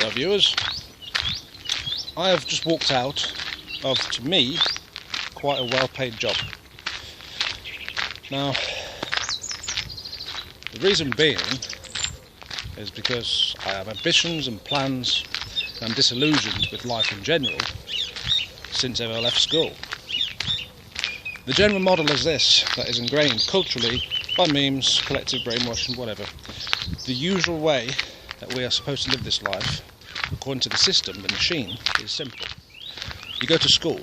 So viewers, I have just walked out of, to me, quite a well-paid job. Now, the reason being is because I have ambitions and plans, and I'm disillusioned with life in general since ever I left school. The general model is this, that is ingrained culturally by memes, collective brainwashing, whatever. The usual way that we are supposed to live this life, according to the system, the machine, is simple. You go to school,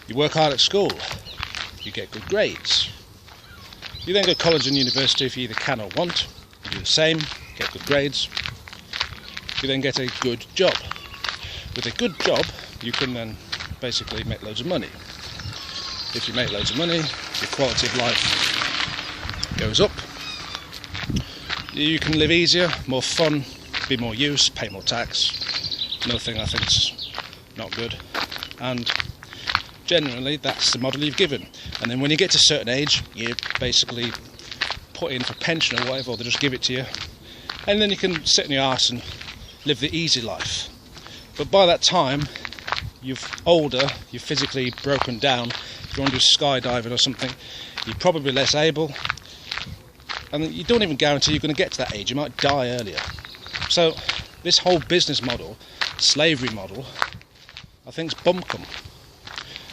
you work hard at school, you get good grades. You then go to college and university if you either can or want, you do the same, get good grades. You then get a good job. With a good job, you can then basically make loads of money. If you make loads of money, your quality of life goes up. You can live easier, more fun, be more use, pay more tax. Another thing I think's not good. And generally, that's the model you've given. And then when you get to a certain age, you basically put in for pension or whatever, or they just give it to you. And then you can sit in your arse and live the easy life. But by that time, you're older, you're physically broken down. If you want to do skydiving or something, you're probably less able. And you don't even guarantee you're going to get to that age. You might die earlier. So this whole business model, slavery model, I think is bunkum.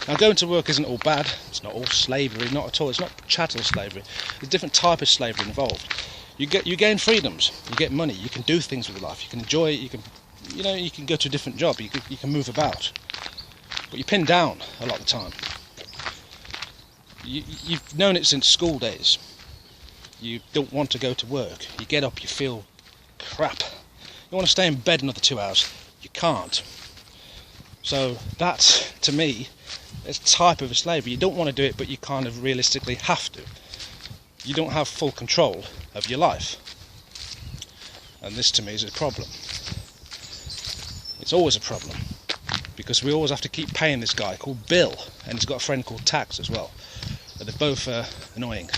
Now going to work isn't all bad. It's not all slavery, not at all. It's not chattel slavery. There's a different type of slavery involved. You gain freedoms. You get money. You can do things with your life. You can enjoy it. You can go to a different job. You can move about. But you're pinned down a lot of the time. You've known it since school days. You don't want to go to work. You get up, you feel crap. You want to stay in bed another 2 hours. You can't. So that, to me, is a type of a slavery. You don't want to do it, but you kind of realistically have to. You don't have full control of your life. And this, to me, is a problem. It's always a problem. Because we always have to keep paying this guy called Bill. And he's got a friend called Tax as well. But they're both annoying,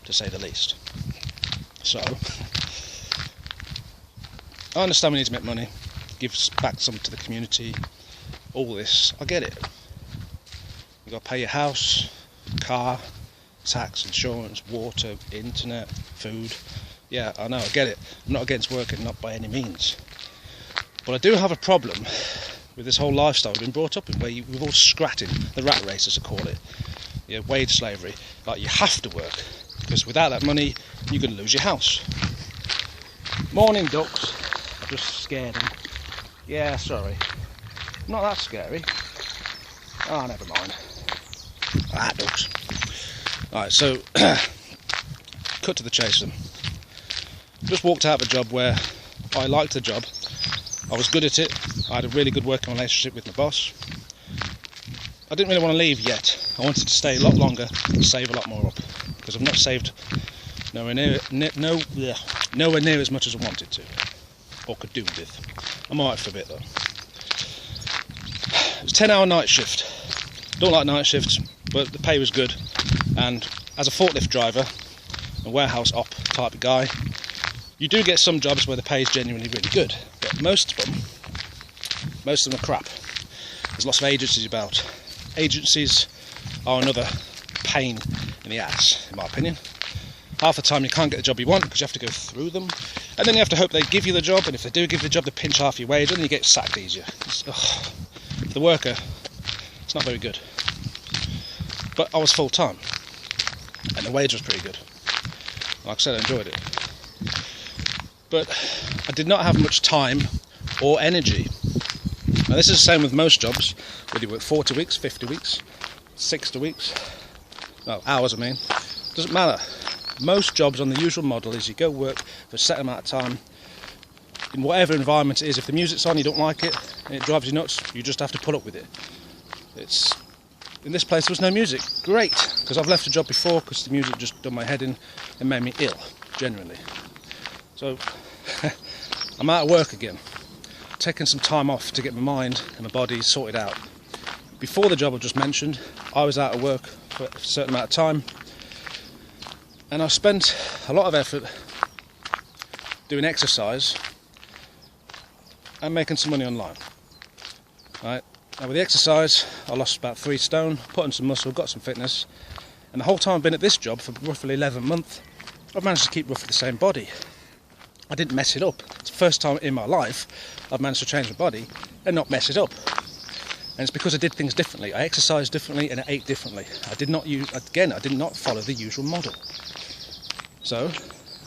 to say the least. So, I understand we need to make money, give back some to the community, all this, I get it. You've got to pay your house, car, tax, insurance, water, internet, food. Yeah, I know, I get it. I'm not against working, not by any means. But I do have a problem with this whole lifestyle we've been brought up in, where we're all scratting, the rat race as I call it. Yeah, wage slavery. Like, you have to work, because without that money, you're going to lose your house. Morning, ducks. I just scared them. Yeah, sorry. Not that scary. Oh, never mind. Ah, ducks. Alright, so, cut to the chase then. Just walked out of a job where I liked the job. I was good at it. I had a really good working relationship with my boss. I didn't really want to leave yet. I wanted to stay a lot longer and save a lot more up, because I've not saved nowhere near as much as I wanted to, or could do with. I'm alright for a bit though. It was a 10-hour night shift. Don't like night shifts, but the pay was good. And as a forklift driver, a warehouse op type of guy, you do get some jobs where the pay is genuinely really good, but most of them are crap. There's lots of agencies about. Agencies are another pain in the ass, in my opinion. Half the time you can't get the job you want because you have to go through them, and then you have to hope they give you the job, and if they do give you the job, they pinch half your wage, and then you get sacked easier. For the worker, it's not very good. But I was full-time, and the wage was pretty good. Like I said, I enjoyed it. But I did not have much time or energy. Now this is the same with most jobs, whether you work 40 weeks, 50 weeks, 60 weeks, no, hours I mean, doesn't matter. Most jobs on the usual model is you go work for a set amount of time, in whatever environment it is. If the music's on, you don't like it, and it drives you nuts, you just have to put up with it. In this place there was no music, great, because I've left a job before because the music just done my head in and made me ill, generally. So, I'm out of work again. Taking some time off to get my mind and my body sorted out. Before the job I just mentioned, I was out of work for a certain amount of time, and I spent a lot of effort doing exercise and making some money online. Right? Now with the exercise, I lost about 3 stone, put on some muscle, got some fitness, and the whole time I've been at this job for roughly 11 months, I've managed to keep roughly the same body. I didn't mess it up. It's the first time in my life I've managed to change my body and not mess it up. And it's because I did things differently. I exercised differently and I ate differently. I did not follow the usual model. So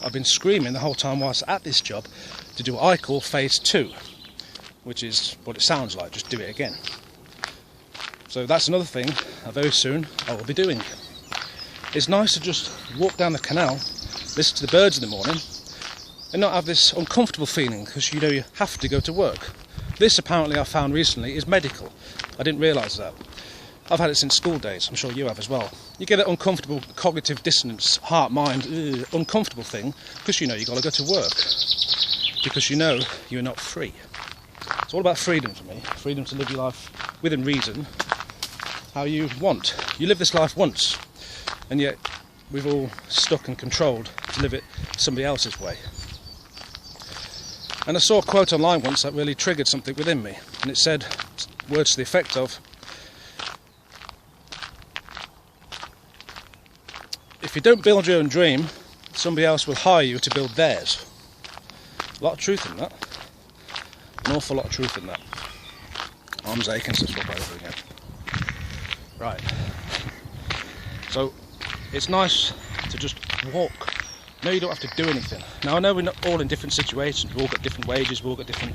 I've been screaming the whole time whilst at this job to do what I call phase 2, which is what it sounds like, just do it again. So that's another thing very soon I will be doing. It's nice to just walk down the canal, listen to the birds in the morning, and not have this uncomfortable feeling because you know you have to go to work. This apparently I found recently is medical. I didn't realise that. I've had it since school days, I'm sure you have as well. You get that uncomfortable cognitive dissonance, heart, mind, uncomfortable thing because you know you've got to go to work. Because you know you're not free. It's all about freedom for me. Freedom to live your life within reason, how you want. You live this life once, and yet we've all stuck and controlled to live it somebody else's way. And I saw a quote online once that really triggered something within me, and it said words to the effect of, if you don't build your own dream, somebody else will hire you to build theirs. A lot of truth in that. An awful lot of truth in that. Arms aching, so swap over again. Right. So it's nice to just walk. No, you don't have to do anything. Now I know we're not all in different situations, we've all got different wages, we've all got different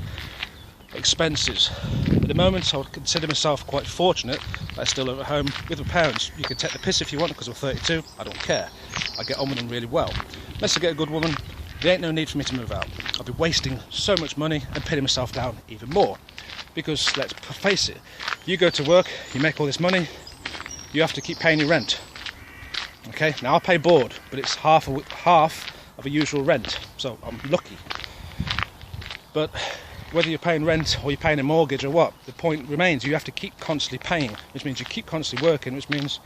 expenses. At the moment I would consider myself quite fortunate that I still live at home with my parents. You can take the piss if you want because I'm 32, I don't care. I get on with them really well. Unless I get a good woman, there ain't no need for me to move out. I'll be wasting so much money and pinning myself down even more. Because let's face it, you go to work, you make all this money, you have to keep paying your rent. Okay, now I pay board, but it's half of a usual rent, so I'm lucky. But whether you're paying rent or you're paying a mortgage or what, the point remains you have to keep constantly paying, which means you keep constantly working, which means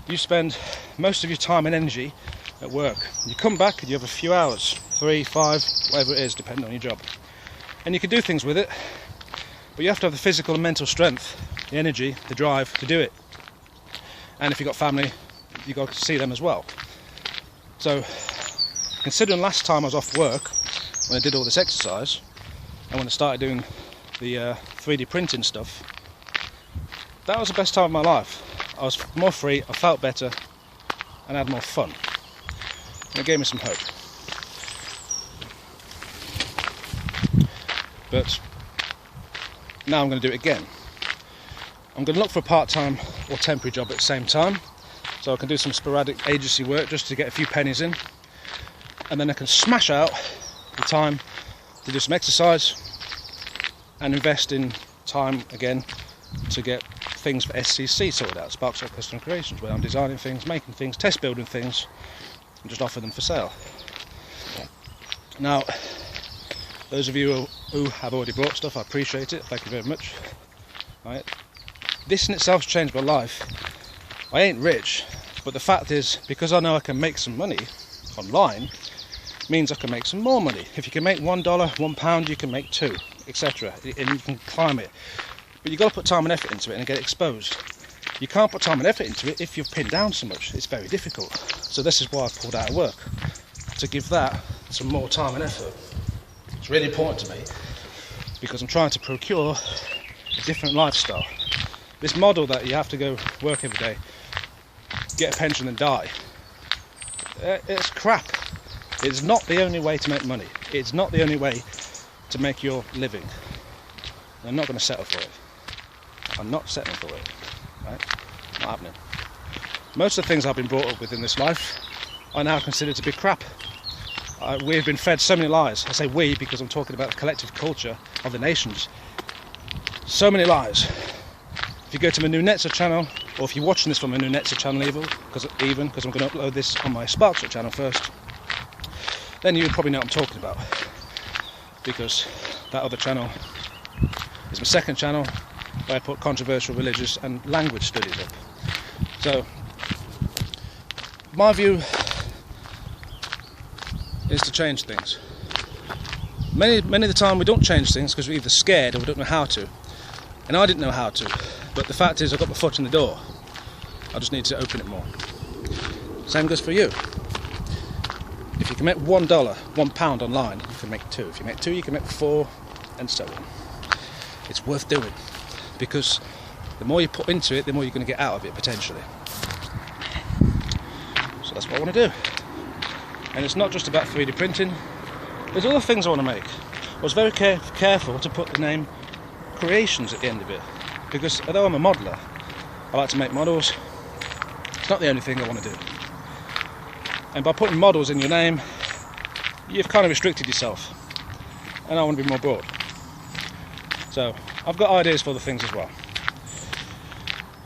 you spend most of your time and energy at work. You come back and you have a few hours, 3, 5, whatever it is, depending on your job. And you can do things with it, but you have to have the physical and mental strength, the energy, the drive to do it. And if you've got family, you've got to see them as well. So, considering last time I was off work, when I did all this exercise, and when I started doing the 3D printing stuff, that was the best time of my life. I was more free, I felt better, and I had more fun. And it gave me some hope. But now I'm going to do it again. I'm going to look for a part-time or temporary job at the same time, so I can do some sporadic agency work just to get a few pennies in, and then I can smash out the time to do some exercise and invest in time again to get things for SCC sorted out, Sparks of Custom Creations, where I'm designing things, making things, test building things, and just offer them for sale. Now, those of you who have already bought stuff, I appreciate it, thank you very much. Right. This in itself has changed my life. I ain't rich, but the fact is, because I know I can make some money online, means I can make some more money. If you can make $1, £1, you can make 2, etc. And you can climb it. But you've got to put time and effort into it and get exposed. You can't put time and effort into it if you're pinned down so much. It's very difficult. So this is why I've pulled out of work, to give that some more time and effort. It's really important to me because I'm trying to procure a different lifestyle. This model that you have to go work every day, get a pension and die, it's crap. It's not the only way to make money. It's not the only way to make your living. I'm not going to settle for it. I'm not settling for it. Right? Not happening. Most of the things I've been brought up with in this life I now consider to be crap. We've been fed so many lies. I say we because I'm talking about the collective culture of the nations. So many lies. If you go to my new Netzer channel, or if you're watching this from my new Netzer channel even, because I'm going to upload this on my Sparks channel first, then you probably know what I'm talking about. Because that other channel is my second channel, where I put controversial religious and language studies up. So, my view is to change things. Many of the time we don't change things because we're either scared or we don't know how to. And I didn't know how to, but the fact is I've got my foot in the door. I just need to open it more. Same goes for you. If you can make $1, £1 online, you can make 2. If you make 2, you can make 4, and so on. It's worth doing, because the more you put into it, the more you're going to get out of it, potentially. So that's what I want to do. And it's not just about 3D printing. There's other things I want to make. I was very careful to put the name Creations at the end of it, because although I'm a modeller, I like to make models. It's not the only thing I want to do. And by putting models in your name, you've kind of restricted yourself. And I want to be more broad. So I've got ideas for other things as well.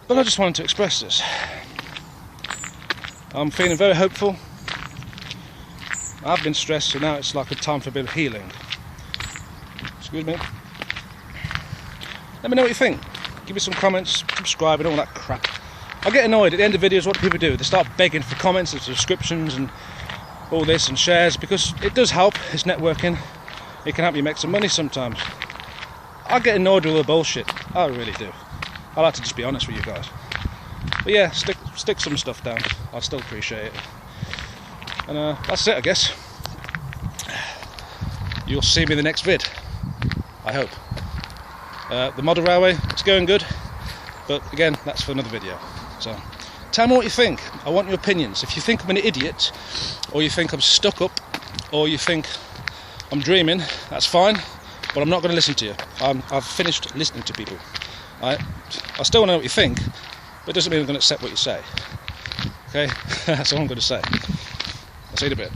But I just wanted to express this. I'm feeling very hopeful. I've been stressed, so now it's like a time for a bit of healing. Excuse me. Let me know what you think. Give me some comments, subscribe and all that crap. I get annoyed at the end of videos. What do people do? They start begging for comments and subscriptions and all this and shares, because it does help. It's networking. It can help you make some money sometimes. I get annoyed with all the bullshit. I really do. I like to just be honest with you guys. But yeah, stick some stuff down. I'd still appreciate it. And that's it, I guess. You'll see me in the next vid, I hope. The model railway, it's going good, but again, that's for another video. So tell me what you think. I want your opinions. If you think I'm an idiot, or you think I'm stuck up, or you think I'm dreaming, that's fine, but I'm not going to listen to you. I've finished listening to people. I still want to know what you think, but it doesn't mean I'm going to accept what you say. Okay, that's all I'm going to say. I'll see you in a bit.